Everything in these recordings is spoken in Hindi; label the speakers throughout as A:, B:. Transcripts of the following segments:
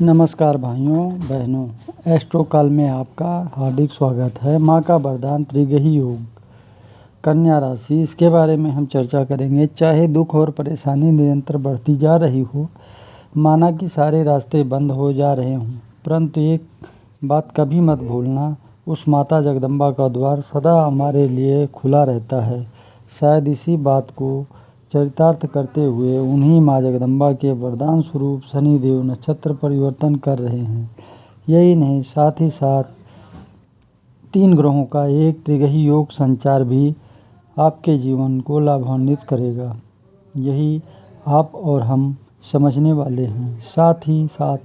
A: नमस्कार भाइयों बहनों, एस्ट्रो काल में आपका हार्दिक स्वागत है। माँ का वरदान त्रिग्रही योग, कन्या राशि, इसके बारे में हम चर्चा करेंगे। चाहे दुख और परेशानी निरंतर बढ़ती जा रही हो, माना कि सारे रास्ते बंद हो जा रहे हों, परंतु एक बात कभी मत भूलना, उस माता जगदम्बा का द्वार सदा हमारे लिए खुला रहता है। शायद इसी बात को चरितार्थ करते हुए उन्हीं माँ जगदम्बा के वरदान स्वरूप शनिदेव नक्षत्र परिवर्तन कर रहे हैं। यही नहीं, साथ ही साथ 3 ग्रहों का एक त्रिग्रही योग संचार भी आपके जीवन को लाभान्वित करेगा। यही आप और हम समझने वाले हैं। साथ ही साथ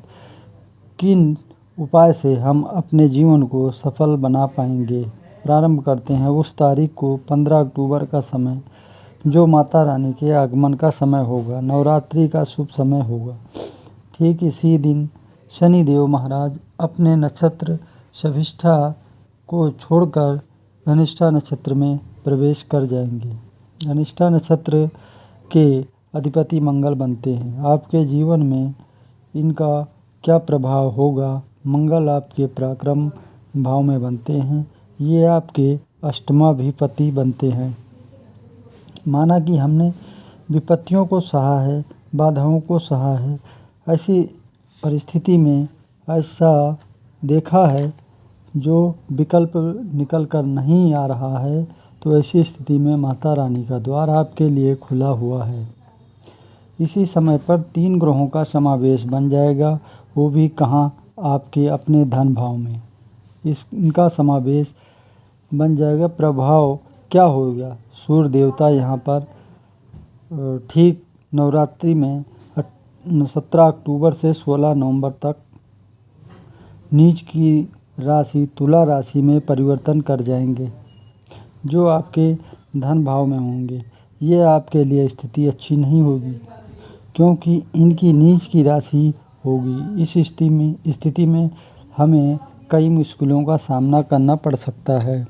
A: किन उपाय से हम अपने जीवन को सफल बना पाएंगे। प्रारंभ करते हैं उस तारीख को 15 अक्टूबर का समय, जो माता रानी के आगमन का समय होगा, नवरात्रि का शुभ समय होगा। ठीक इसी दिन शनिदेव महाराज अपने नक्षत्र शविष्ठा को छोड़कर धनिष्ठा नक्षत्र में प्रवेश कर जाएंगे। धनिष्ठा नक्षत्र के अधिपति मंगल बनते हैं। आपके जीवन में इनका क्या प्रभाव होगा? मंगल आपके पराक्रम भाव में बनते हैं। ये आपके अष्टमाधिपति बनते हैं। माना कि हमने विपत्तियों को सहा है, बाधाओं को सहा है, ऐसी परिस्थिति में ऐसा देखा है जो विकल्प निकल कर नहीं आ रहा है, तो ऐसी स्थिति में माता रानी का द्वार आपके लिए खुला हुआ है। इसी समय पर 3 ग्रहों का समावेश बन जाएगा, वो भी कहाँ? आपके अपने धन भाव में इनका समावेश बन जाएगा। प्रभाव क्या होगा? सूर्य देवता यहाँ पर ठीक नवरात्रि में 17 अक्टूबर से 16 नवंबर तक नीच की राशि तुला राशि में परिवर्तन कर जाएंगे, जो आपके धन भाव में होंगे। ये आपके लिए स्थिति अच्छी नहीं होगी, क्योंकि इनकी नीच की राशि होगी। इस स्थिति में हमें कई मुश्किलों का सामना करना पड़ सकता है।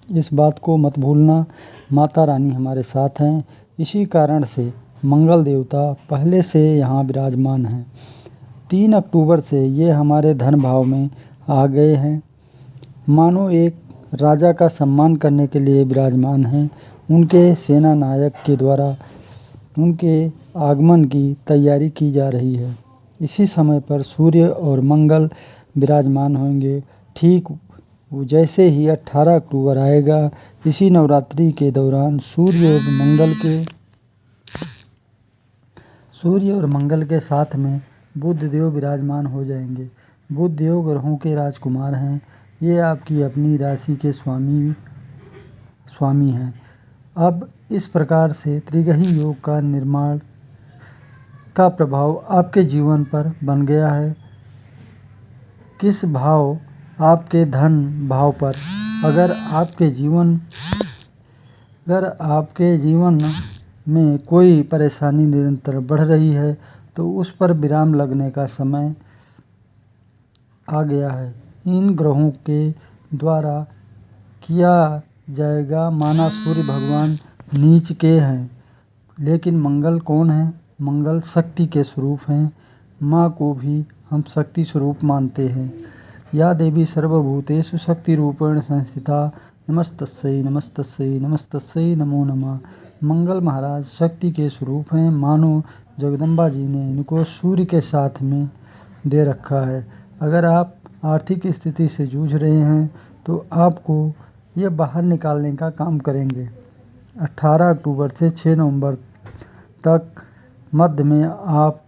A: इस बात को मत भूलना, माता रानी हमारे साथ हैं। इसी कारण से मंगल देवता पहले से यहाँ विराजमान हैं। 3 अक्टूबर से ये हमारे धन भाव में आ गए हैं। मानो एक राजा का सम्मान करने के लिए विराजमान हैं। उनके सेना नायक के द्वारा उनके आगमन की तैयारी की जा रही है। इसी समय पर सूर्य और मंगल विराजमान होंगे। ठीक जैसे ही 18 अक्टूबर आएगा, इसी नवरात्रि के दौरान सूर्य और मंगल के साथ में बुध देव विराजमान हो जाएंगे। बुध देव ग्रहों के राजकुमार हैं। ये आपकी अपनी राशि के स्वामी हैं। अब इस प्रकार से त्रिग्रही योग का निर्माण का प्रभाव आपके जीवन पर बन गया है। किस भाव? आपके धन भाव पर। अगर आपके जीवन में कोई परेशानी निरंतर बढ़ रही है, तो उस पर विराम लगने का समय आ गया है। इन ग्रहों के द्वारा किया जाएगा। माना सूर्य भगवान नीच के हैं, लेकिन मंगल कौन है? मंगल शक्ति के स्वरूप हैं। माँ को भी हम शक्ति स्वरूप मानते हैं। या देवी सर्वभूतेषु शक्ति रूपेण संस्थिता नमस्तस्यै नमस्तस्यै नमस्तस्यै नमो नमः। मंगल महाराज शक्ति के स्वरूप हैं। मानो जगदम्बा जी ने इनको सूर्य के साथ में दे रखा है। अगर आप आर्थिक स्थिति से जूझ रहे हैं, तो आपको ये बाहर निकालने का काम करेंगे। 18 अक्टूबर से 6 नवंबर तक मध्य में आप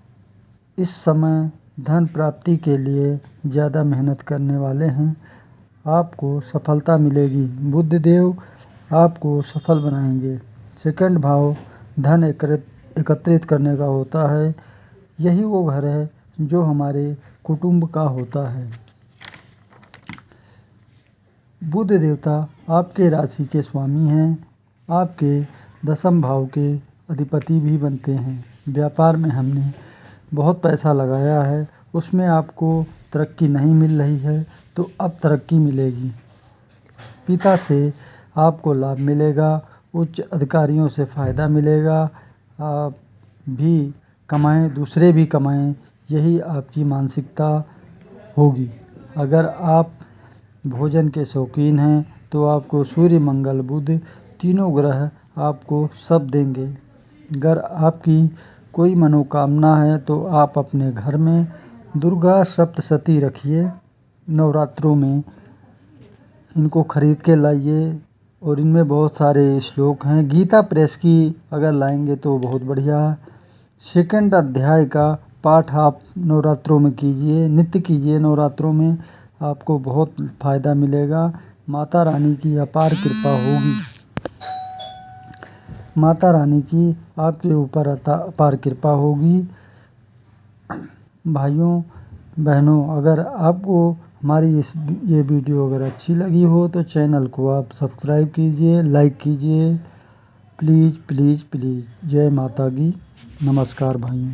A: इस समय धन प्राप्ति के लिए ज़्यादा मेहनत करने वाले हैं। आपको सफलता मिलेगी। बुध देव आपको सफल बनाएंगे। सेकंड भाव धन एकत्रित करने का होता है। यही वो घर है जो हमारे कुटुंब का होता है। बुध देवता आपके राशि के स्वामी हैं। आपके 10वें भाव के अधिपति भी बनते हैं। व्यापार में हमने बहुत पैसा लगाया है, उसमें आपको तरक्की नहीं मिल रही है, तो अब तरक्की मिलेगी। पिता से आपको लाभ मिलेगा। उच्च अधिकारियों से फ़ायदा मिलेगा। आप भी कमाएं, दूसरे भी कमाएं, यही आपकी मानसिकता होगी। अगर आप भोजन के शौकीन हैं तो आपको सूर्य, मंगल, बुध तीनों ग्रह आपको सब देंगे। अगर आपकी कोई मनोकामना है तो आप अपने घर में दुर्गा सप्तशती रखिए। नवरात्रों में इनको खरीद के लाइए और इनमें बहुत सारे श्लोक हैं। गीता प्रेस की अगर लाएंगे तो बहुत बढ़िया। सेकंड अध्याय का पाठ आप नवरात्रों में कीजिए, नित्य कीजिए। नवरात्रों में आपको बहुत फ़ायदा मिलेगा। माता रानी की अपार कृपा होगी। माता रानी की आपके ऊपर अपार कृपा होगी। भाइयों बहनों, अगर आपको हमारी ये वीडियो अगर अच्छी लगी हो तो चैनल को आप सब्सक्राइब कीजिए, लाइक कीजिए। Please please please. जय माता की। नमस्कार भाइयों।